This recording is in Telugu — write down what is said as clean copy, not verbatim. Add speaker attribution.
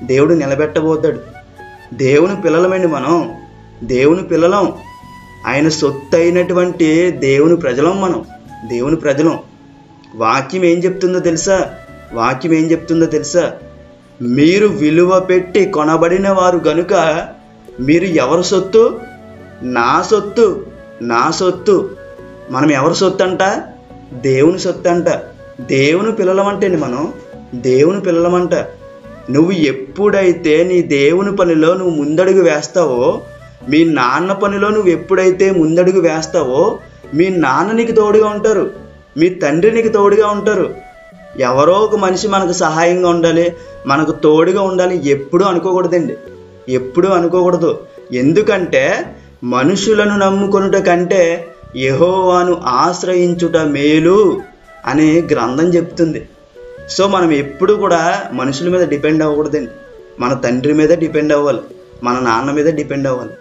Speaker 1: దేవుడు నిలబెట్టబోతాడు. దేవుని పిల్లలమండి మనం, దేవుని పిల్లలం. ఆయన సొత్తు అయినటువంటి దేవుని ప్రజలం మనం, దేవుని ప్రజలం. వాక్యం ఏం చెప్తుందో తెలుసా? వాక్యం ఏం చెప్తుందో తెలుసా? మీరు విలువ పెట్టి కొనబడిన వారు గనుక మీరు ఎవరి సొత్తు? నా సొత్తు, నా సొత్తు. మనం ఎవరి సొత్తు అంట? దేవుని సొత్తు అంట. దేవుని పిల్లలమంటేండి మనం, దేవుని పిల్లలమంట. నువ్వు ఎప్పుడైతే నీ దేవుని పనిలో నువ్వు ముందడుగు వేస్తావో, మీ నాన్న పనిలో నువ్వు ఎప్పుడైతే ముందడుగు వేస్తావో, మీ నాన్న నీకు తోడుగా ఉంటారు, మీ తండ్రి నీకు తోడుగా ఉంటారు. ఎవరో ఒక మనిషి మనకు సహాయంగా ఉండాలి, మనకు తోడుగా ఉండాలి ఎప్పుడూ అనుకోకూడదండి, ఎప్పుడూ అనుకోకూడదు. ఎందుకంటే మనుషులను నమ్ముకొనుట కంటే యెహోవాను ఆశ్రయించుట మేలు అని గ్రంథం చెప్తుంది. సో మనం ఎప్పుడు కూడా మనుషుల మీద డిపెండ్ అవ్వకూడదండి. మన తండ్రి మీద డిపెండ్ అవ్వాలి, మన నాన్న మీద డిపెండ్ అవ్వాలి.